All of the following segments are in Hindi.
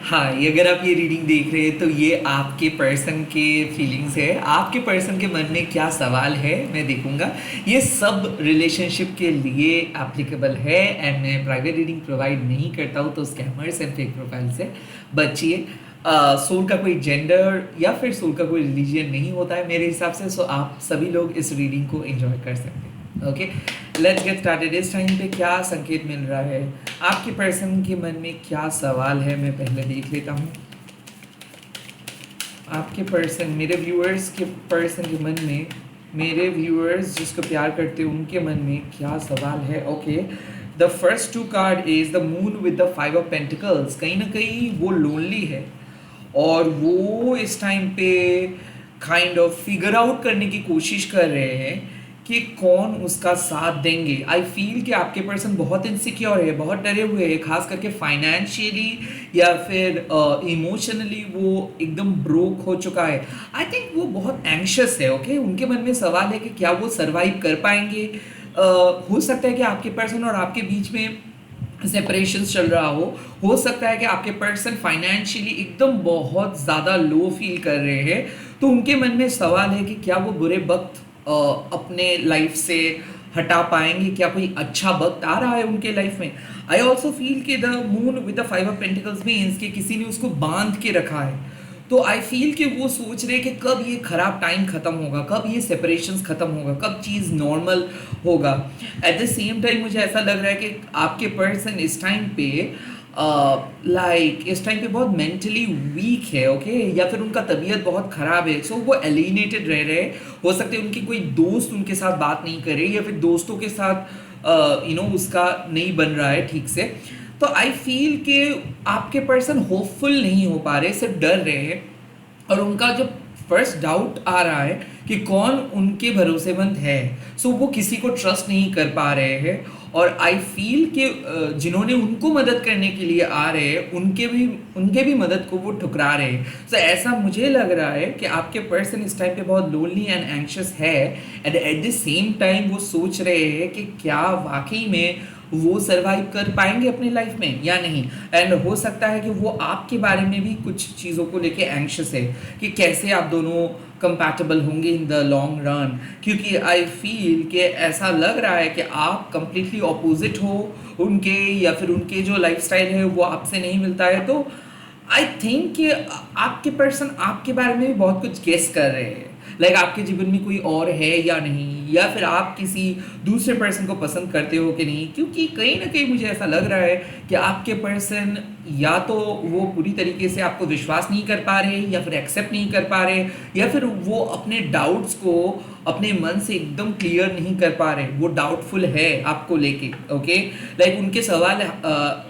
हाँ, ये अगर आप ये रीडिंग देख रहे हैं तो ये आपके पर्सन के फीलिंग्स है। आपके पर्सन के मन में क्या सवाल है मैं देखूंगा। ये सब रिलेशनशिप के लिए एप्लीकेबल है एंड मैं प्राइवेट रीडिंग प्रोवाइड नहीं करता हूँ, तो स्कैमर्स एंड फेक प्रोफाइल से बचिए। सोल का कोई जेंडर या फिर सोल का कोई रिलीजन नहीं होता है मेरे हिसाब से, सो आप सभी लोग इस रीडिंग को एंजॉय कर सकते हैं। Okay, let's get started. इस टाइम पे क्या संकेत मिल रहा है, आपके पर्सन के मन में क्या सवाल है, मैं पहले देख लेता हूँ। आपके पर्सन, मेरे व्यूअर्स के पर्सन के मन में, मेरे व्यूअर्स जिसको प्यार करते हैं उनके मन में क्या सवाल है। Okay, the first two card is the moon with the five of pentacles. कहीं ना कहीं वो लोनली है और वो इस टाइम पे काइंड ऑफ फिगर आउट करने की कोशिश कर रहे हैं कि कौन उसका साथ देंगे। आई फील कि आपके पर्सन बहुत इनसिक्योर है, बहुत डरे हुए हैं, खास करके फाइनेंशियली या फिर इमोशनली वो एकदम ब्रोक हो चुका है। आई थिंक वो बहुत एंशियस है। ओके, उनके मन में सवाल है कि क्या वो सरवाइव कर पाएंगे। हो सकता है कि आपके पर्सन और आपके बीच में सेपरेशन चल रहा हो सकता है कि आपके पर्सन फाइनेंशियली एकदम बहुत ज़्यादा लो फील कर रहे हैं, तो उनके मन में सवाल है कि क्या वो बुरे वक्त अपने लाइफ से हटा पाएंगे, क्या कोई अच्छा वक्त आ रहा है उनके लाइफ में। आई ऑल्सो फील कि the moon with the five of pentacles means कि किसी ने उसको बांध के रखा है। तो आई फील कि वो सोच रहे कि कब ये खराब टाइम खत्म होगा, कब ये सेपरेशंस खत्म होगा, कब चीज़ नॉर्मल होगा। एट द सेम टाइम मुझे ऐसा लग रहा है कि आपके पर्सन इस टाइम पे इस टाइम पे बहुत मेंटली वीक है। ओके, या फिर उनका तबीयत बहुत ख़राब है, सो वो एलिनेटेड रह रहे हैं। हो सकते हैं उनकी कोई दोस्त उनके साथ बात नहीं करे या फिर दोस्तों के साथ उसका नहीं बन रहा है ठीक से। तो आई फील कि आपके पर्सन होपफुल नहीं हो पा रहे, सिर्फ डर रहे हैं। और उनका जो फर्स्ट डाउट आ रहा है कि कौन उनके भरोसेमंद है, सो वो किसी को ट्रस्ट नहीं कर पा रहे हैं। और आई फील कि जिन्होंने उनको मदद करने के लिए आ रहे हैं उनके भी मदद को वो ठुकरा रहे हैं। सो ऐसा मुझे लग रहा है कि आपके पर्सन इस टाइम पे बहुत लोनली एंड एंग्शियस है and at the same time वो सोच रहे हैं कि क्या वाकई में वो सरवाइव कर पाएंगे अपनी लाइफ में या नहीं। एंड हो सकता है कि वो आपके बारे में भी कुछ चीज़ों को लेके एंग्शियस है कि कैसे आप दोनों कंपैटिबल होंगे इन द लॉन्ग रन, क्योंकि आई फील कि ऐसा लग रहा है कि आप कंप्लीटली ऑपोजिट हो उनके, या फिर उनके जो लाइफस्टाइल है वो आपसे नहीं मिलता है। तो आई थिंक कि आपके पर्सन आपके बारे में भी बहुत कुछ गेस कर रहे हैं, आपके जीवन में कोई और है या नहीं, या फिर आप किसी दूसरे पर्सन को पसंद करते हो कि नहीं। क्योंकि कहीं ना कहीं मुझे ऐसा लग रहा है कि आपके पर्सन या तो वो पूरी तरीके से आपको विश्वास नहीं कर पा रहे या फिर एक्सेप्ट नहीं कर पा रहे, या फिर वो अपने डाउट्स को अपने मन से एकदम क्लियर नहीं कर पा रहे, वो डाउटफुल है आपको लेके। ओके, उनके सवाल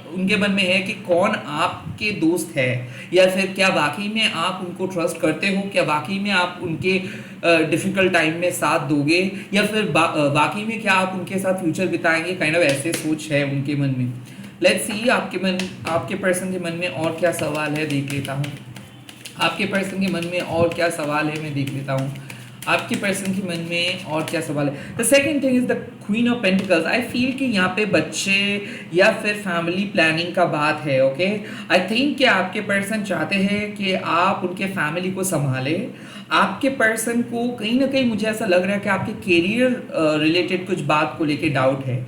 उनके मन में है कि कौन आपके दोस्त है, या फिर क्या वाकई में आप उनको ट्रस्ट करते हो, क्या वाकई में आप उनके डिफ़िकल्ट टाइम में साथ दोगे, या फिर वाकई में क्या आप उनके साथ फ्यूचर बिताएंगे। काइंड ऑफ ऐसे सोच है उनके मन में। लेट्स सी आपके पर्सन के मन में और क्या सवाल है, देख लेता हूँ। आपके पर्सन के मन में और क्या सवाल है, मैं देख लेता हूँ। आपके पर्सन के मन में और क्या सवाल है। The second thing is the queen of pentacles. I feel कि यहाँ पे बच्चे या फिर फैमिली प्लानिंग का बात है। ओके, आई थिंक कि आपके पर्सन चाहते हैं कि आप उनके फैमिली को संभालें। आपके पर्सन को कहीं ना कहीं मुझे ऐसा लग रहा है कि आपके करियर रिलेटेड कुछ बात को लेके डाउट है।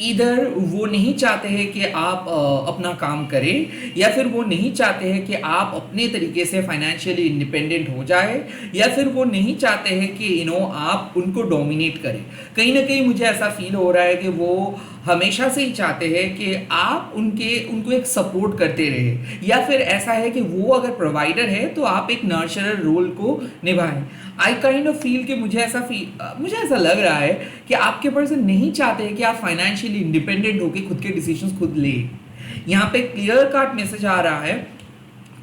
इधर वो नहीं चाहते हैं कि आप अपना काम करें, या फिर वो नहीं चाहते हैं कि आप अपने तरीके से फाइनेंशियली इंडिपेंडेंट हो जाए, या फिर वो नहीं चाहते हैं कि आप उनको डोमिनेट करें। कहीं ना कहीं मुझे ऐसा फील हो रहा है कि वो हमेशा से ही चाहते हैं कि आप उनको एक सपोर्ट करते रहे, या फिर ऐसा है कि वो अगर प्रोवाइडर है तो आप एक नर्चरर रोल को निभाएं। आई काइंड ऑफ फील कि मुझे ऐसा लग रहा है कि आपके पर्सन नहीं चाहते हैं कि आप फाइनेंशियली इंडिपेंडेंट होकर खुद के डिसीजंस खुद ले। यहाँ पे क्लियर कट मैसेज आ रहा है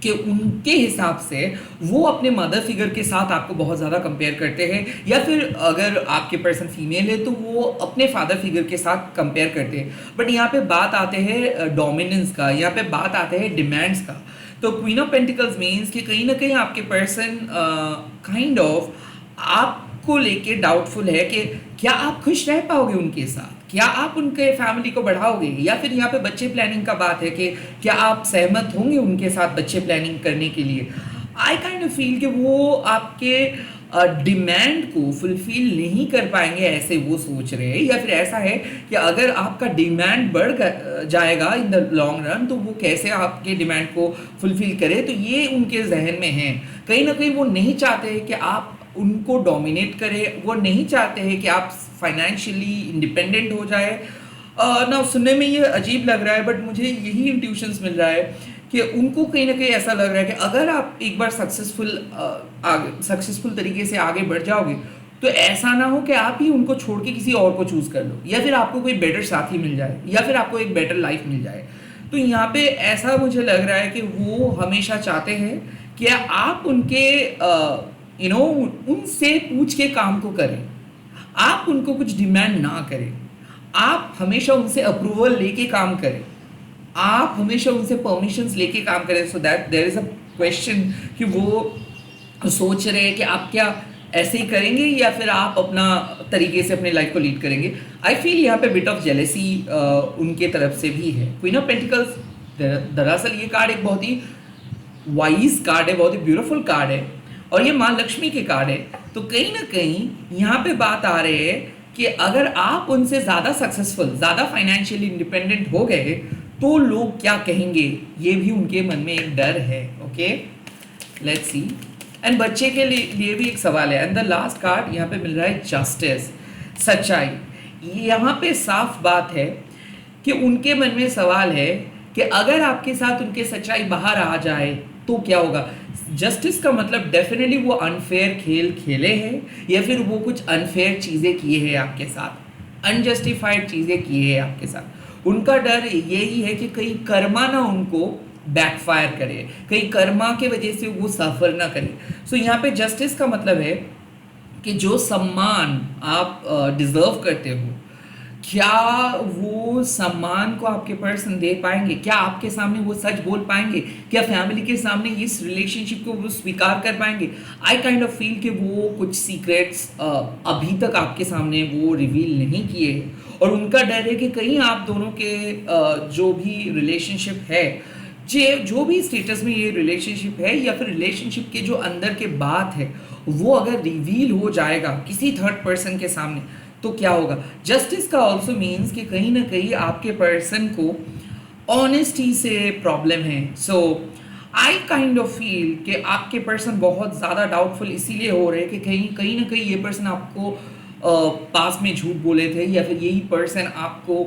कि उनके हिसाब से वो अपने मदर फिगर के साथ आपको बहुत ज़्यादा कंपेयर करते हैं, या फिर अगर आपके पर्सन फीमेल है तो वो अपने फादर फिगर के साथ कंपेयर करते हैं। बट यहाँ पे बात आते हैं डोमिनेंस का, यहाँ पे बात आते हैं डिमांड्स का। तो क्वीन ऑफ पेंटिकल्स मीन्स कि कहीं ना कहीं आपके पर्सन काइंड ऑफ आपको लेके डाउटफुल है कि क्या आप खुश रह पाओगे उनके साथ, क्या आप उनके फैमिली को बढ़ाओगे, या फिर यहाँ पे बच्चे प्लानिंग का बात है कि क्या आप सहमत होंगे उनके साथ बच्चे प्लानिंग करने के लिए। आई काइंड ऑफ फील कि वो आपके डिमांड को फुलफिल नहीं कर पाएंगे, ऐसे वो सोच रहे हैं। या फिर ऐसा है कि अगर आपका डिमांड जाएगा इन द लॉन्ग रन, तो वो कैसे आपके डिमांड को फुलफिल करे, तो ये उनके जहन में है। कहीं ना कहीं वो नहीं चाहते कि आप उनको डोमिनेट करें, वो नहीं चाहते हैं कि आप फाइनेंशियली इंडिपेंडेंट हो जाए। ना सुनने में ये अजीब लग रहा है, बट मुझे यही इंट्यूशंस मिल रहा है कि उनको कहीं ना कहीं ऐसा लग रहा है कि अगर आप एक बार सक्सेसफुल तरीके से आगे बढ़ जाओगे, तो ऐसा ना हो कि आप ही उनको छोड़ के किसी और को चूज कर लो, या फिर आपको कोई बेटर साथी मिल जाए, या फिर आपको एक बेटर लाइफ मिल जाए। तो यहाँ पे ऐसा मुझे लग रहा है कि वो हमेशा चाहते हैं कि आप उनके उनसे पूछ के काम को करें, आप उनको कुछ डिमांड ना करें, आप हमेशा उनसे अप्रूवल लेके काम करें, आप हमेशा उनसे परमिशंस लेके काम करें, so that there is a question कि वो सोच रहे हैं कि आप क्या ऐसे ही करेंगे या फिर आप अपना तरीके से अपने लाइफ को लीड करेंगे। आई फील यहाँ पे बिट ऑफ जेलेसी उनके तरफ से भी है। क्वीन ऑफ पेंटिकल्स, दरअसल ये कार्ड एक बहुत ही वाइज कार्ड है, बहुत ही ब्यूटीफुल कार्ड है, और ये माँ लक्ष्मी के कार्ड है। तो कहीं ना कहीं यहाँ पे बात आ रही है कि अगर आप उनसे ज़्यादा सक्सेसफुल, ज़्यादा फाइनेंशियली इंडिपेंडेंट हो गए, तो लोग क्या कहेंगे, ये भी उनके मन में एक डर है। Okay, let's see. एंड बच्चे के लिए भी एक सवाल है। एंड द लास्ट कार्ड यहाँ पे मिल रहा है जस्टिस, सच्चाई। यहाँ पे साफ बात है कि उनके मन में सवाल है कि अगर आपके साथ उनके सच्चाई बाहर आ जाए तो क्या होगा। जस्टिस का मतलब डेफिनेटली वो अनफेयर खेल खेले हैं, या फिर वो कुछ अनफेयर चीज़ें किए हैं आपके साथ, अनजस्टिफाइड चीज़ें किए हैं आपके साथ। उनका डर यही है कि कहीं कर्मा ना उनको बैकफायर करे, कहीं कर्मा के वजह से वो सफ़र ना करे। सो यहाँ पे जस्टिस का मतलब है कि जो सम्मान आप डिज़र्व करते हो, क्या वो सम्मान को आपके पर्सन दे पाएंगे, क्या आपके सामने वो सच बोल पाएंगे, क्या फैमिली के सामने इस रिलेशनशिप को वो स्वीकार कर पाएंगे। आई काइंड ऑफ फील कि वो कुछ सीक्रेट्स अभी तक आपके सामने वो रिवील नहीं किए हैं, और उनका डर है कि कहीं आप दोनों के जो भी रिलेशनशिप है, जो भी स्टेटस में ये रिलेशनशिप है, या फिर रिलेशनशिप के जो अंदर के बात है, वो अगर रिवील हो जाएगा किसी थर्ड पर्सन के सामने, तो क्या होगा। जस्टिस का ऑल्सो मीन्स कि कहीं ना कहीं आपके पर्सन को ऑनेस्टी से प्रॉब्लम है। सो आई काइंड ऑफ फील कि आपके पर्सन बहुत ज़्यादा डाउटफुल इसीलिए हो रहे हैं कि कहीं ना कहीं ये पर्सन आपको पास्ट में झूठ बोले थे, या फिर यही पर्सन आपको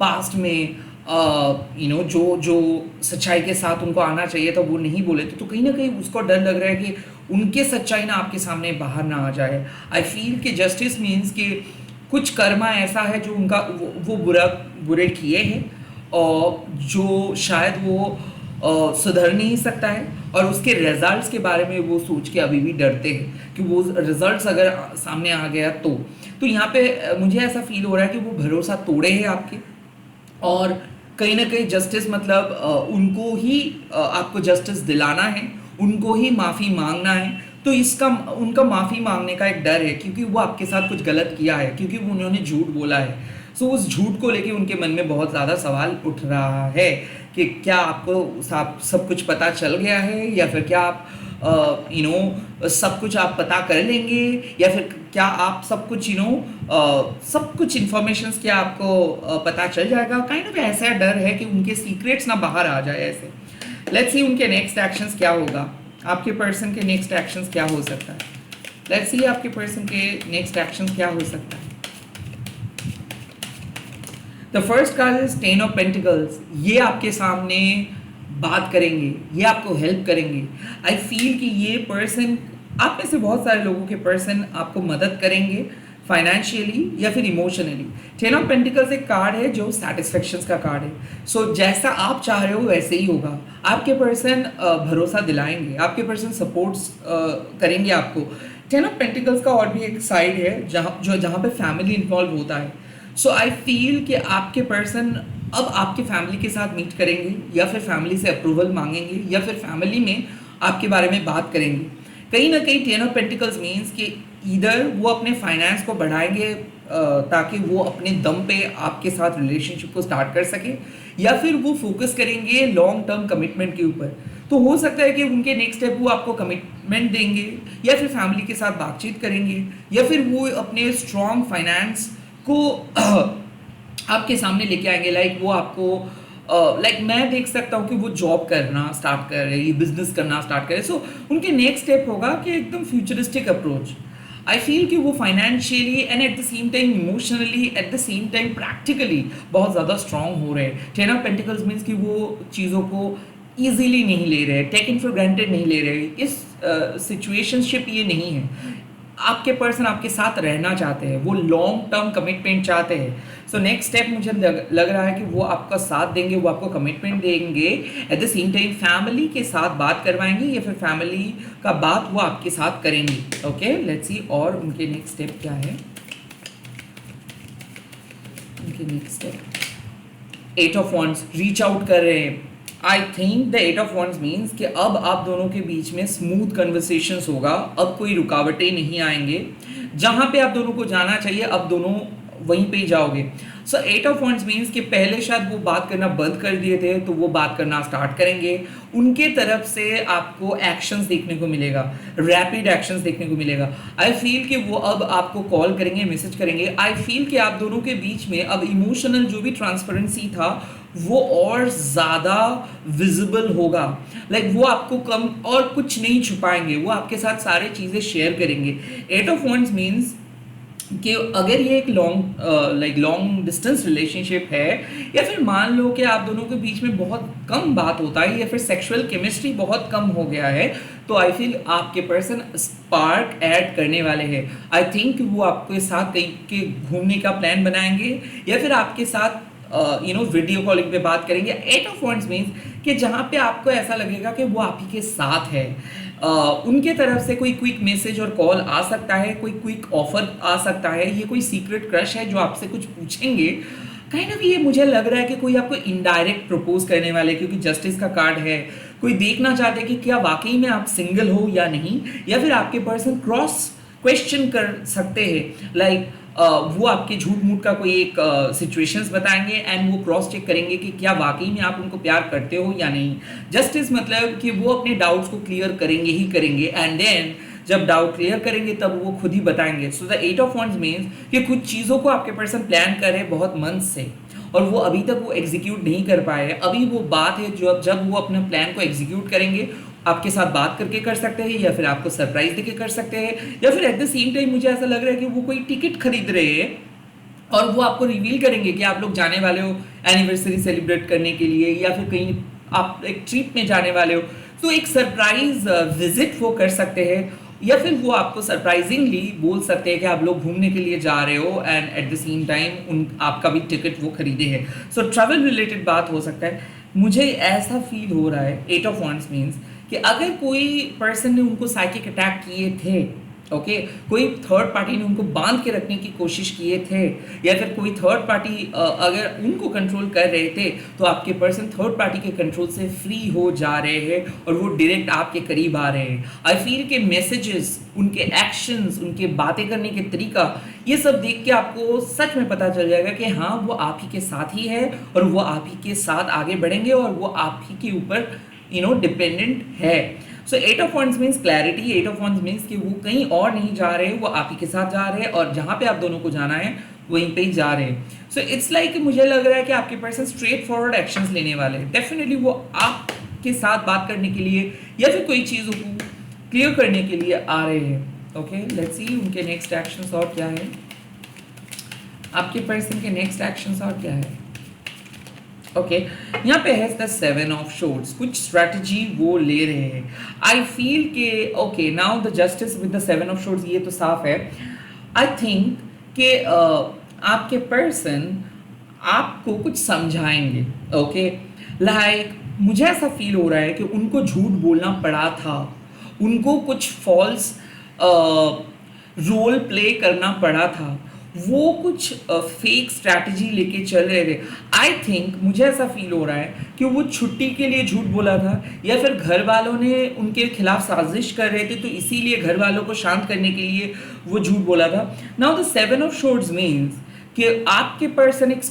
पास्ट में जो सच्चाई के साथ उनको आना चाहिए था वो नहीं बोले थे। तो कहीं ना कहीं उसको डर लग रहा है कि उनके सच्चाई ना आपके सामने बाहर ना आ जाए। आई फील कि जस्टिस मीन्स कि कुछ कर्मा ऐसा है जो उनका वो बुरे किए हैं, और जो शायद वो सुधर नहीं सकता है, और उसके रिजल्ट्स के बारे में वो सोच के अभी भी डरते हैं कि वो रिजल्ट्स अगर सामने आ गया तो यहाँ पे मुझे ऐसा फील हो रहा है कि वो भरोसा तोड़े हैं आपके, और कहीं ना कहीं जस्टिस मतलब उनको ही आपको जस्टिस दिलाना है, उनको ही माफ़ी मांगना है। तो इसका उनका माफ़ी मांगने का एक डर है, क्योंकि वो आपके साथ कुछ गलत किया है, क्योंकि वो उन्होंने झूठ बोला है। सो उस झूठ को लेके उनके मन में बहुत ज़्यादा सवाल उठ रहा है कि क्या आपको सब कुछ पता चल गया है, या फिर क्या आप सब कुछ आप पता कर लेंगे, या फिर क्या आप सब कुछ सब कुछ इन्फॉर्मेशन क्या आपको पता चल जाएगा। काइंड ऑफ ऐसा डर है कि उनके सीक्रेट्स ना बाहर आ जाए ऐसे। लेट्स सी उनके नेक्स्ट एक्शंस क्या होगा, आपके पर्सन के नेक्स्ट एक्शंस क्या हो सकता है। लेट्स सी आपके पर्सन के नेक्स्ट एक्शंस क्या हो सकता है। The first card is ten of pentacles. ये आपके सामने बात करेंगे, ये आपको हेल्प करेंगे। आई फील कि ये पर्सन, आप में से बहुत सारे लोगों के पर्सन आपको मदद करेंगे फाइनेंशियली या फिर इमोशनली। टेन ऑफ पेंटिकल्स एक कार्ड है जो सेटिस्फेक्शन का कार्ड है। सो जैसा आप चाह रहे हो वैसे ही होगा। आपके पर्सन भरोसा दिलाएंगे, आपके पर्सन सपोर्ट्स करेंगे आपको। टेन ऑफ पेंटिकल्स का और भी एक साइड है जहाँ पे फैमिली इन्वॉल्व होता है। सो आई फील कि आपके पर्सन अब आपके फैमिली के साथ मीट करेंगे, या फिर फैमिली से अप्रूवल मांगेंगे, या फिर फैमिली में आपके बारे में बात करेंगे। कहीं ना कहीं टेन ऑफ पेंटिकल्स मीन्स कि इधर वो अपने फाइनेंस को बढ़ाएंगे ताकि वो अपने दम पे आपके साथ रिलेशनशिप को स्टार्ट कर सके, या फिर वो फोकस करेंगे लॉन्ग टर्म कमिटमेंट के ऊपर। तो हो सकता है कि उनके नेक्स्ट स्टेप वो आपको कमिटमेंट देंगे, या फिर फैमिली के साथ बातचीत करेंगे, या फिर वो अपने स्ट्रॉन्ग फाइनेंस को आपके सामने लेके आएंगे। लाइक वो आपको लाइक मैं देख सकता हूँ कि वो जॉब करना स्टार्ट कर रहे हैं, बिजनेस करना स्टार्ट कर रहे हैं। सो उनके नेक्स्ट स्टेप होगा कि एकदम फ्यूचरिस्टिक अप्रोच। आई फील कि वो financially and at the same time emotionally, at the same time practically बहुत ज़्यादा स्ट्रांग हो रहे हैं। टेन ऑफ पेंटिकल्स मीन्स कि वो चीज़ों को ईजिली नहीं ले रहे, टेकन फॉर ग्रांटेड नहीं ले रहे। इस सिचुएशनशिप ये नहीं है। आपके पर्सन आपके साथ रहना चाहते हैं, वो लॉन्ग टर्म कमिटमेंट चाहते हैं। सो नेक्स्ट स्टेप मुझे लग रहा है कि वो आपका साथ देंगे, वो आपको कमिटमेंट देंगे, at the same time family के साथ बात करवाएंगे, या फिर फैमिली का बात वो आपके साथ करेंगे। ओके, लेट्स सी और उनके नेक्स्ट स्टेप क्या है। उनके next step 8 of wands, reach out कर रहे हैं। I think the 8 of wands means कि अब आप दोनों के बीच में स्मूथ कन्वर्सेशंस होगा, अब कोई रुकावटें नहीं आएंगे। जहाँ पे आप दोनों को जाना चाहिए अब दोनों वहीं पे ही जाओगे। सो 8 ऑफ वॉन्ड्स मीन्स कि पहले शायद वो बात करना बंद कर दिए थे, तो वो बात करना स्टार्ट करेंगे। उनके तरफ से आपको एक्शंस देखने को मिलेगा, रैपिड एक्शंस देखने को मिलेगा। आई फील कि वो अब आपको कॉल करेंगे, मैसेज करेंगे। आई फील कि आप दोनों के बीच में अब इमोशनल जो भी ट्रांसपेरेंसी था वो और ज़्यादा विजिबल होगा। लाइक वो आपको कम और कुछ नहीं छुपाएंगे, वो आपके साथ सारी चीज़ें शेयर करेंगे। 8 ऑफ वॉन्ड्स मीन्स कि अगर ये एक लॉन्ग डिस्टेंस रिलेशनशिप है, या फिर मान लो कि आप दोनों के बीच में बहुत कम बात होता है, या फिर सेक्सुअल केमिस्ट्री बहुत कम हो गया है, तो आई फील आपके पर्सन स्पार्क ऐड करने वाले हैं। आई थिंक वो आपके साथ कहीं के घूमने का प्लान बनाएंगे, या फिर आपके साथ वीडियो कॉलिंग पे बात करेंगे। 8 ऑफ वॉन्ड्स मीन्स कि जहाँ पे आपको ऐसा लगेगा कि वो आप ही के साथ है। उनके तरफ से कोई क्विक मैसेज और कॉल आ सकता है, कोई क्विक ऑफर आ सकता है, ये कोई सीक्रेट क्रश है जो आपसे कुछ पूछेंगे। काइंड ऑफ ये मुझे लग रहा है कि कोई आपको इनडायरेक्ट प्रपोज करने वाले, क्योंकि जस्टिस का कार्ड है। कोई देखना चाहते हैं कि क्या वाकई में आप सिंगल हो या नहीं, या फिर आपके पर्सन क्रॉस क्वेश्चन कर सकते हैं। लाइक वो आपके झूठ मूठ का कोई एक सिचुएशंस बताएंगे, एंड वो क्रॉस चेक करेंगे कि क्या वाकई में आप उनको प्यार करते हो या नहीं। जस्टिस मतलब कि वो अपने डाउट्स को क्लियर करेंगे ही करेंगे, एंड देन जब डाउट क्लियर करेंगे तब वो खुद ही बताएंगे। So the 8 of wands means कि कुछ चीज़ों को आपके पर्सन प्लान कर रहे हैं बहुत मंथ से, और वो अभी तक वो एग्जीक्यूट नहीं कर पाए। अभी वो बात है जो जब वो अपने प्लान को एग्जीक्यूट करेंगे, आपके साथ बात करके कर सकते हैं, या फिर आपको सरप्राइज देके कर सकते हैं, या फिर एट द सेम टाइम मुझे ऐसा लग रहा है कि वो कोई टिकट खरीद रहे हैं और वो आपको रिवील करेंगे कि आप लोग जाने वाले हो एनिवर्सरी सेलिब्रेट करने के लिए, या फिर कहीं आप एक ट्रिप में जाने वाले हो। तो एक सरप्राइज विजिट वो कर सकते हैं, या फिर वो आपको सरप्राइजिंगली बोल सकते हैं कि आप लोग घूमने के लिए जा रहे हो, and at the same time आपका भी टिकट वो खरीदे हैं। सो ट्रैवल रिलेटेड बात हो सकता है। मुझे ऐसा फील हो रहा है 8 ऑफ वॉन्ड्स मीन्स कि अगर कोई पर्सन ने उनको साइकिक अटैक किए थे, ओके, कोई थर्ड पार्टी ने उनको बांध के रखने की कोशिश किए थे, या फिर कोई थर्ड पार्टी अगर उनको कंट्रोल कर रहे थे, तो आपके पर्सन थर्ड पार्टी के कंट्रोल से फ्री हो जा रहे हैं और वो डायरेक्ट आपके करीब आ रहे हैं। आई फील के मैसेजेस, उनके एक्शंस, उनके बातें करने के तरीका, ये सब देख के आपको सच में पता चल जाएगा कि हाँ वो आप ही के साथ ही है, और वो आप ही के साथ आगे बढ़ेंगे, और वो आप ही के ऊपर डिपेंडेंट है। सो 8 of wands means clarity. 8 of wands means कि वो कहीं और नहीं जा रहे, वो आप ही के साथ जा रहे हैं, और जहाँ पे आप दोनों को जाना है वहीं पे ही जा रहे हैं। सो इट्स लाइक मुझे लग रहा है कि आपके पर्सन स्ट्रेट फॉरवर्ड एक्शंस लेने वाले हैं। डेफिनेटली वो आपके साथ बात करने के लिए, या फिर कोई चीज़ को क्लियर करने के लिए आ रहे हैं। ओके, लेट्स सी उनके नेक्स्ट एक्शंस और क्या है। आपके पर्सन के नेक्स्ट एक्शंस और क्या है। ओके, यहाँ पे है द 7 ऑफ शॉर्ट्स, कुछ स्ट्रैटेजी वो ले रहे हैं। आई फील के okay now the justice with the 7 of shorts, ये तो साफ है। आई थिंक कि आपके पर्सन आपको कुछ समझाएंगे। ओके, लाइक मुझे ऐसा फील हो रहा है कि उनको झूठ बोलना पड़ा था, उनको कुछ फॉल्स रोल प्ले करना पड़ा था, वो कुछ फेक स्ट्रैटेजी लेके चल रहे थे। आई थिंक मुझे ऐसा फील हो रहा है कि वो छुट्टी के लिए झूठ बोला था, या फिर घर वालों ने उनके खिलाफ साजिश कर रहे थे तो इसीलिए घर वालों को शांत करने के लिए वो झूठ बोला था। Now the seven of swords means कि आपके पर्सन एक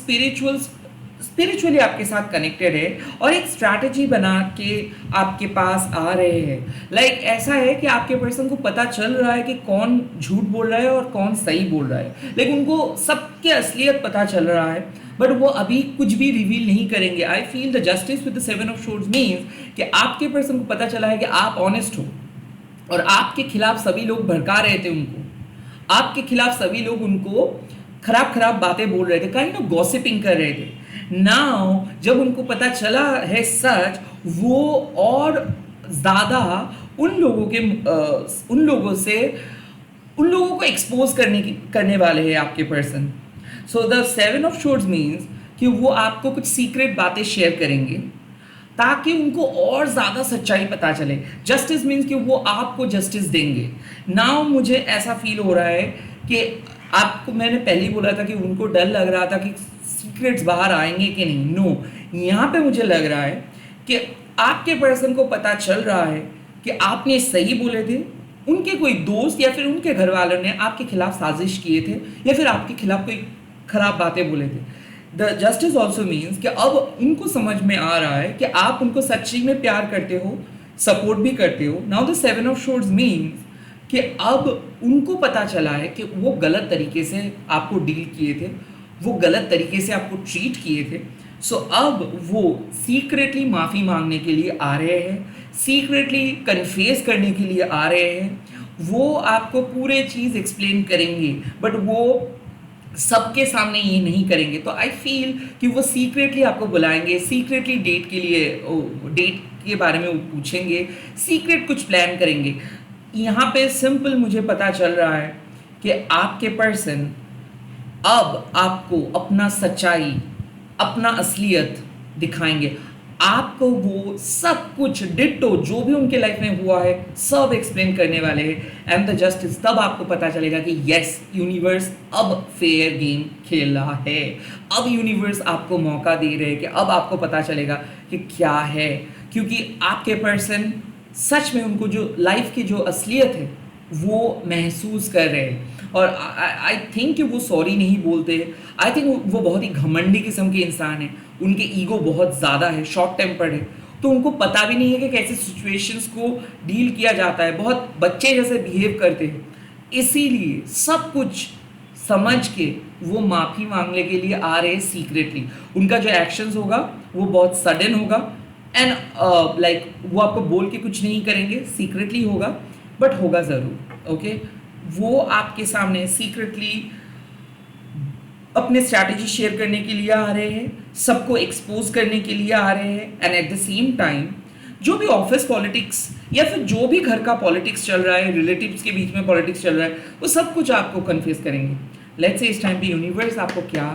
स्पिरिचुअली आपके साथ कनेक्टेड है और एक स्ट्रैटेजी बना के आपके पास आ रहे हैं। लाइक ऐसा है कि आपके पर्सन को पता चल रहा है कि कौन झूठ बोल रहा है और कौन सही बोल रहा है, लेकिन उनको सबके असलियत पता चल रहा है, बट वो अभी कुछ भी रिवील नहीं करेंगे। I feel the justice with the seven of swords means कि आपके पर्सन को पता चला है कि आप ऑनेस्ट हो और आपके खिलाफ सभी लोग भड़का रहे थे उनको, आपके खिलाफ सभी लोग उनको खराब खराब बातें बोल रहे थे, काइंड ऑफ गॉसिपिंग कर रहे थे। नाउ जब उनको पता चला है सच, वो और ज़्यादा उन लोगों के उन लोगों को एक्सपोज करने वाले हैं आपके person. So the seven of swords means कि वो आपको कुछ सीक्रेट बातें शेयर करेंगे ताकि उनको और ज़्यादा सच्चाई पता चले। जस्टिस मीन्स कि वो आपको जस्टिस देंगे। नाउ मुझे ऐसा फील हो रहा है कि आपको मैंने पहले ही बोला था कि उनको डर लग रहा था कि सीक्रेट्स बाहर आएंगे कि नहीं। नो, यहाँ पे मुझे लग रहा है कि आपके पर्सन को पता चल रहा है कि आपने सही बोले थे, उनके कोई दोस्त या फिर उनके घर वालों ने आपके खिलाफ साजिश किए थे या फिर आपके खिलाफ कोई खराब बातें बोले थे। द जस्टिस ऑल्सो मीन्स कि अब उनको समझ में आ रहा है कि आप उनको सच्ची में प्यार करते हो, सपोर्ट भी करते हो। Now the seven of swords means कि अब उनको पता चला है कि वो गलत तरीके से आपको डील किए थे, वो गलत तरीके से आपको ट्रीट किए थे। सो अब वो सीक्रेटली माफ़ी मांगने के लिए आ रहे हैं, सीक्रेटली कन्फेस करने के लिए आ रहे हैं। वो आपको पूरे चीज़ एक्सप्लेन करेंगे, बट वो सबके सामने ये नहीं करेंगे। तो आई फील कि वो सीक्रेटली आपको बुलाएंगे, सीक्रेटली डेट के बारे में वो पूछेंगे, सीक्रेट कुछ प्लान करेंगे। यहाँ पे सिंपल मुझे पता चल रहा है कि आपके पर्सन अब आपको अपना सच्चाई, अपना असलियत दिखाएंगे। आपको वो सब कुछ डिट्टो जो भी उनके लाइफ में हुआ है सब एक्सप्लेन करने वाले हैं। एंड द जस्टिस, तब आपको पता चलेगा कि यस, यूनिवर्स अब फेयर गेम खेल रहा है। अब यूनिवर्स आपको मौका दे रहे हैं कि अब आपको पता चलेगा कि क्या है, क्योंकि आपके पर्सन सच में उनको जो लाइफ की जो असलियत है वो महसूस कर रहे हैं। और आई थिंक कि वो सॉरी नहीं बोलते। आई थिंक वो बहुत ही घमंडी किस्म के इंसान हैं, उनके ईगो बहुत ज़्यादा है, शॉर्ट टेम्पर्ड है, तो उनको पता भी नहीं है कि कैसे सिचुएशंस को डील किया जाता है, बहुत बच्चे जैसे बिहेव करते हैं। इसीलिए सब कुछ समझ के वो माफ़ी मांगने के लिए आ रहे हैं सीक्रेटली। उनका जो एक्शंस होगा वो बहुत सडन होगा एंड लाइक वो आपको बोल के कुछ नहीं करेंगे, सीक्रेटली होगा, बट होगा ज़रूर। ओके, वो आपके सामने सीक्रेटली अपने स्ट्रैटेजी शेयर करने के लिए आ रहे हैं, सबको एक्सपोज करने के लिए आ रहे हैं। And at the same time जो भी ऑफिस पॉलिटिक्स या फिर जो भी घर का पॉलिटिक्स चल रहा है, रिलेटिव्स के बीच में पॉलिटिक्स चल रहा है, वो सब कुछ आपको कन्फ्यूज करेंगे। लेट्स से इस टाइम पे यूनिवर्स आपको क्या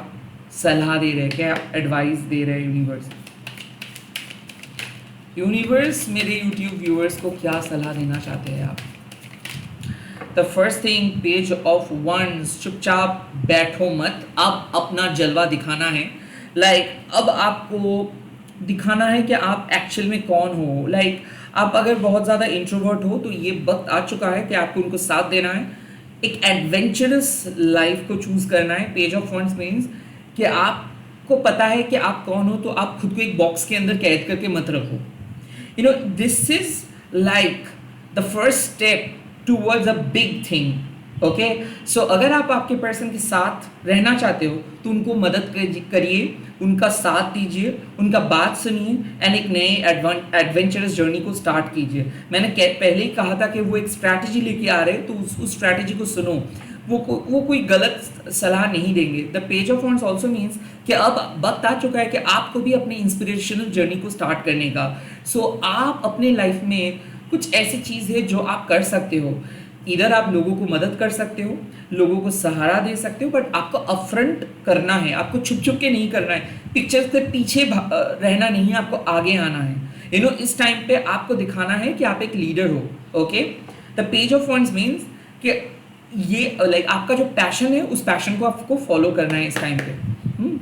सलाह दे रहे हैं, क्या एडवाइस दे रहे हैं यूनिवर्स। यूनिवर्स मेरे यूट्यूब व्यूअर्स को क्या सलाह देना चाहते हैं आप? The first thing, page of wands, चुपचाप बैठो मत, अब अपना जलवा दिखाना है। अब आपको दिखाना है कि आप एक्चुअल में कौन हो। आप अगर बहुत ज़्यादा इंट्रोवर्ट हो तो ये वक्त आ चुका है कि आपको उनको साथ देना है, एक एडवेंचरस लाइफ को चूज़ करना है। पेज ऑफ वंस मीन्स कि आपको पता है कि आप कौन हो, तो आप खुद को एक बॉक्स के अंदर कैद करके मत रखो। This is like the first step towards a big thing. Okay, so अगर आप आपके पर्सन के साथ रहना चाहते हो तो उनको मदद करिए, उनका साथ दीजिए, उनका बात सुनिए एंड एक नए एडवेंचरस जर्नी को स्टार्ट कीजिए। मैंने पहले ही कहा था कि वो एक स्ट्रैटेजी लेके आ रहे हैं, तो उस स्ट्रैटेजी को सुनो। वो कोई गलत सलाह नहीं देंगे। The page of wands also means कि अब वक्त आ चुका है कि आपको भी अपनी इंस्पिरेशनल जर्नी को स्टार्ट करने का। सो आप अपने लाइफ में कुछ ऐसी चीज़ है जो आप कर सकते हो। इधर आप लोगों को मदद कर सकते हो, लोगों को सहारा दे सकते हो, बट आपको अपफ्रंट करना है, आपको छुप छुप के नहीं करना है, पिक्चर्स के पीछे रहना नहीं है, आपको आगे आना है। इस टाइम पे आपको दिखाना है कि आप एक लीडर हो। Okay, the page of wands means कि ये लाइक आपका जो पैशन है उस पैशन को आपको फॉलो करना है इस टाइम पे। हम्म,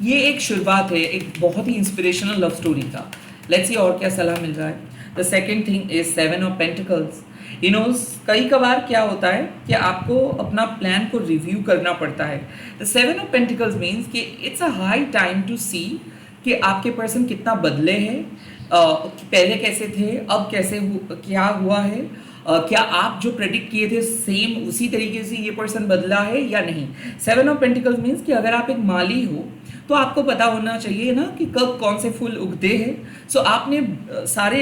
ये एक शुरुआत है एक बहुत ही इंस्पिरेशनल लव स्टोरी का। लेट्स सी और क्या सलाह मिल रहा है। The second thing is seven of pentacles. You know कई कबार क्या होता है कि आपको अपना प्लान को रिव्यू करना पड़ता है। The seven of pentacles means कि it's a high time to see कि आपके पर्सन कितना बदले हैं, पहले कैसे थे, अब कैसे क्या हुआ है, क्या आप जो प्रेडिक्ट किए थे सेम उसी तरीके से ये पर्सन बदला है या नहीं। सेवन ऑफ पेंटिकल्स मीन्स कि अगर आप एक माली हो तो आपको पता होना चाहिए ना कि कब कौन से फूल उगते हैं। सो आपने सारे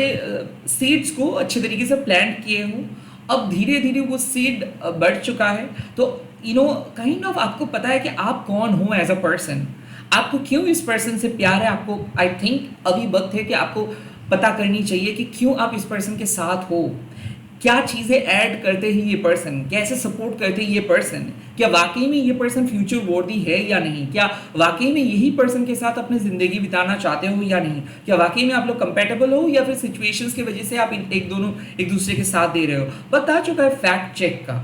सीड्स को अच्छे तरीके से प्लांट किए हो, अब धीरे धीरे वो सीड बढ़ चुका है। तो यू नो काइंड ऑफ आपको पता है कि आप कौन हो एज अ पर्सन, आपको क्यों इस पर्सन से प्यार है। आपको आई थिंक अभी वक्त है कि आपको पता करनी चाहिए कि क्यों आप इस पर्सन के साथ हो, क्या चीज़ें ऐड करते हैं ये पर्सन, कैसे सपोर्ट करते हैं ये पर्सन, क्या वाकई में ये पर्सन फ्यूचर वर्दी है या नहीं, क्या वाकई में यही पर्सन के साथ अपनी ज़िंदगी बिताना चाहते हो या नहीं, क्या वाकई में आप लोग कंपेटेबल हो या फिर सिचुएशंस की वजह से आप एक दूसरे के साथ दे रहे हो। बता चुका है फैक्ट चेक का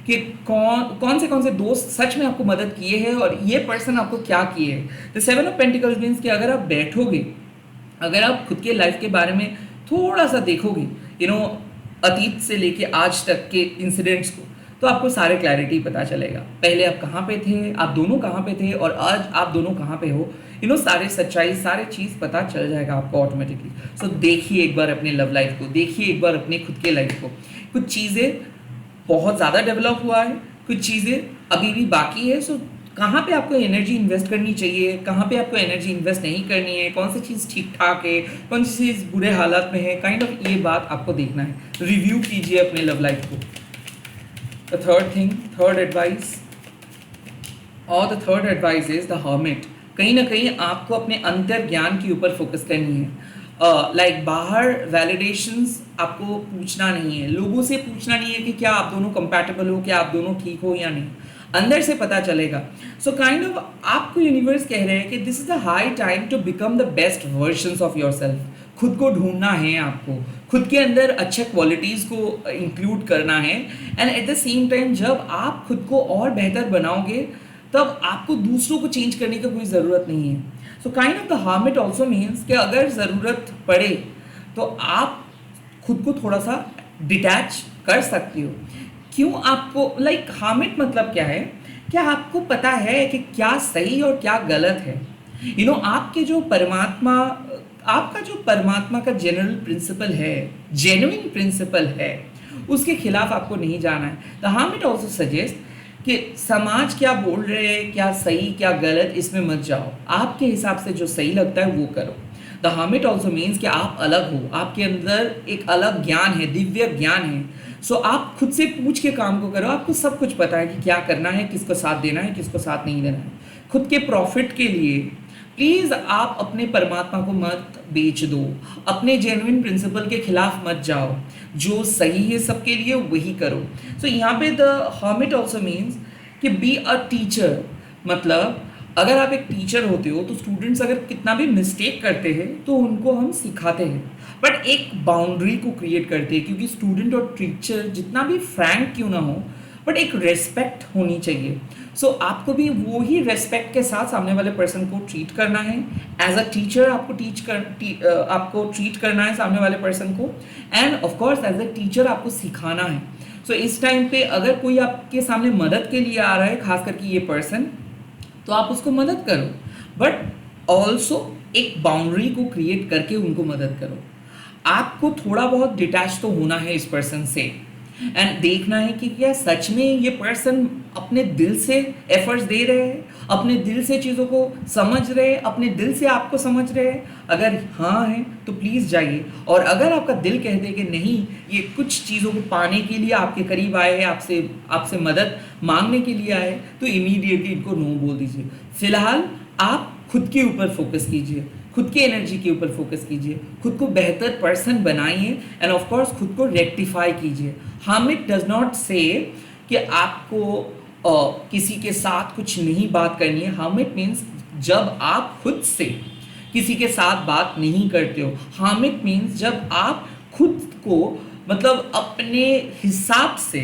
कि कौन से दोस्त सच में आपको मदद किए हैं और ये पर्सन आपको क्या किए है। The seven of pentacles means कि अगर आप बैठोगे, अगर आप खुद के लाइफ के बारे में थोड़ा सा देखोगे, यू नो अतीत से लेके आज तक के इंसिडेंट्स को, तो आपको सारे क्लैरिटी पता चलेगा। पहले आप कहाँ पे थे, आप दोनों कहाँ पे थे और आज आप दोनों कहाँ पे हो। यू नो सारे सच्चाई सारे चीज़ पता चल जाएगा आपको ऑटोमेटिकली। सो देखिए एक बार अपने लव लाइफ को, देखिए एक बार अपने खुद के लाइफ को। कुछ चीज़ें बहुत ज़्यादा डेवलप हुआ है, कुछ चीज़ें अभी भी बाकी है। सो कहाँ पे आपको एनर्जी इन्वेस्ट करनी चाहिए, कहाँ पे आपको एनर्जी इन्वेस्ट नहीं करनी है, कौन सी चीज़ ठीक ठाक है, कौन सी चीज़ बुरे हालात में है, काइंड ऑफ ये बात आपको देखना है। रिव्यू कीजिए अपने लव लाइफ को। The third thing, third advice और the third advice is the hermit. कहीं ना कहीं आपको अपने अंतर ज्ञान के ऊपर फोकस करनी है। लाइक बाहर वैलिडेशंस आपको पूछना नहीं है, लोगों से पूछना नहीं है कि क्या आप दोनों कंपैटिबल हो, क्या आप दोनों ठीक हो या नहीं, अंदर से पता चलेगा। सो काइंड ऑफ आपको यूनिवर्स कह रहे हैं कि this is the high time to become the best versions of yourself. खुद को ढूंढना है आपको, खुद के अंदर अच्छे क्वालिटीज़ को इंक्लूड करना है। And at the same time जब आप खुद को और बेहतर बनाओगे तब आपको दूसरों को चेंज करने की कोई ज़रूरत नहीं है। सो kind of the hermit also means कि अगर ज़रूरत पड़े तो आप खुद को थोड़ा सा डिटैच कर सकते हो। क्यों आपको लाइक हार्मिट मतलब क्या है, क्या आपको पता है कि क्या सही और क्या गलत है। यू नो आपके जो परमात्मा, आपका जो परमात्मा का जनरल प्रिंसिपल है, जेन्युइन प्रिंसिपल है, उसके खिलाफ आपको नहीं जाना है। द हार्मिट ऑल्सो सजेस्ट कि समाज क्या बोल रहे हैं, क्या सही क्या गलत, इसमें मत जाओ, आपके हिसाब से जो सही लगता है वो करो। द हर्मिट ऑल्सो मीन्स कि आप अलग हो, आपके अंदर एक अलग ज्ञान है, दिव्य ज्ञान है। सो आप खुद से पूछ के काम को करो, आपको सब कुछ पता है कि क्या करना है, किसको साथ देना है, किसको साथ नहीं देना है। खुद के प्रॉफिट के लिए प्लीज़ आप अपने परमात्मा को मत बेच दो, अपने जेन्युइन प्रिंसिपल के खिलाफ मत जाओ, जो सही है सबके लिए वही करो। सो यहाँ पे द हर्मिट ऑल्सो मीन्स कि बी अ टीचर। मतलब अगर आप एक टीचर होते हो तो स्टूडेंट्स अगर कितना भी मिस्टेक करते हैं तो उनको हम सिखाते हैं, बट एक बाउंड्री को क्रिएट करते हैं, क्योंकि स्टूडेंट और टीचर जितना भी फ्रैंक क्यों ना हो बट एक रेस्पेक्ट होनी चाहिए। सो आपको भी वो ही रेस्पेक्ट के साथ सामने वाले पर्सन को ट्रीट करना है। एज अ टीचर आपको ट्रीट करना है सामने वाले पर्सन को, and of course as a teacher आपको सिखाना है। सो इस टाइम पे अगर कोई आपके सामने मदद के लिए आ रहा है, खास करके ये पर्सन, तो आप उसको मदद करो, बट ऑल्सो एक बाउंड्री को क्रिएट करके उनको मदद करो। आपको थोड़ा बहुत डिटैच तो होना है इस पर्सन से, एंड देखना है कि क्या सच में ये पर्सन अपने दिल से एफर्ट्स दे रहे हैं, अपने दिल से चीज़ों को समझ रहे हैं, अपने दिल से आपको समझ रहे हैं। अगर हाँ है तो प्लीज़ जाइए, और अगर आपका दिल कहते कि नहीं, ये कुछ चीज़ों को पाने के लिए आपके करीब आए हैं, आपसे मदद मांगने के लिए आए, तो इमीडिएटली इनको नो बोल दीजिए। फिलहाल आप खुद के ऊपर फोकस कीजिए, खुद की एनर्जी के ऊपर फोकस कीजिए, खुद को बेहतर पर्सन बनाइए, एंड ऑफ कोर्स खुद को रेक्टिफाई कीजिए। हार्मिट डज नॉट से कि आपको किसी के साथ कुछ नहीं बात करनी है। हार्मिट मीन्स जब आप खुद से किसी के साथ बात नहीं करते हो। हार्मिट मीन्स जब आप खुद को मतलब अपने हिसाब से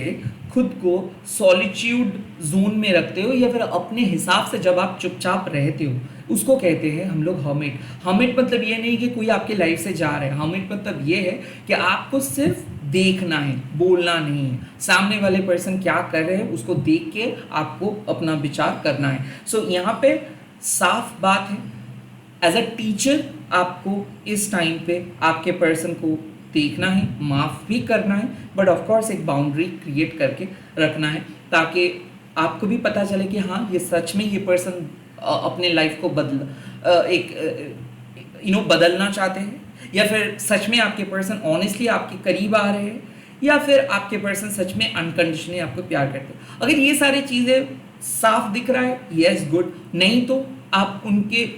खुद को सॉलिट्यूड जोन में रखते हो, या फिर अपने हिसाब से जब आप चुपचाप रहते हो, उसको कहते हैं हम लोग हर्मिट। हर्मिट मतलब ये नहीं कि कोई आपके लाइफ से जा रहा है, हर्मिट मतलब ये है कि आपको सिर्फ देखना है, बोलना नहीं है। सामने वाले पर्सन क्या कर रहे हैं उसको देख के आपको अपना विचार करना है। सो यहाँ पे साफ बात है, एज अ टीचर आपको इस टाइम पे आपके पर्सन को देखना है, माफ़ भी करना है, बट ऑफ कोर्स एक बाउंड्री क्रिएट करके रखना है, ताकि आपको भी पता चले कि हाँ ये सच में ये पर्सन अपने लाइफ को बदलना चाहते हैं, या फिर सच में आपके पर्सन ऑनेस्टली आपके करीब आ रहे हैं, या फिर आपके पर्सन सच में अनकंडीशनली आपको प्यार करते हैं। अगर ये सारी चीज़ें साफ दिख रहा है, यस गुड, नहीं तो आप उनके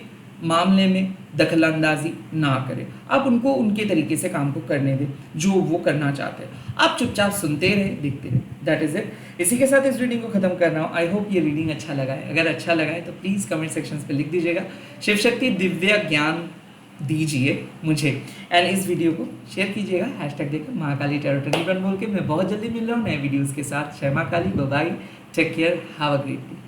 मामले में दखल अंदाजी ना करें, आप उनको उनके तरीके से काम को करने दें जो वो करना चाहते हैं। आप चुपचाप सुनते रहे, देखते रहे, दैट इज़ इट। इसी के साथ इस रीडिंग को खत्म कर रहा हूँ। आई होप ये रीडिंग अच्छा लगा है। अगर अच्छा लगा है तो प्लीज़ कमेंट सेक्शन पे लिख दीजिएगा, शिव शक्ति दिव्य ज्ञान दीजिए मुझे, एंड इस वीडियो को शेयर कीजिएगा हैशटैग देकर महाकाली टैरो 21 बोल के। मैं बहुत जल्दी मिल रहा हूँ नए वीडियोज़ के साथ। जय माँ Kali, bye bye, take care, have a great day.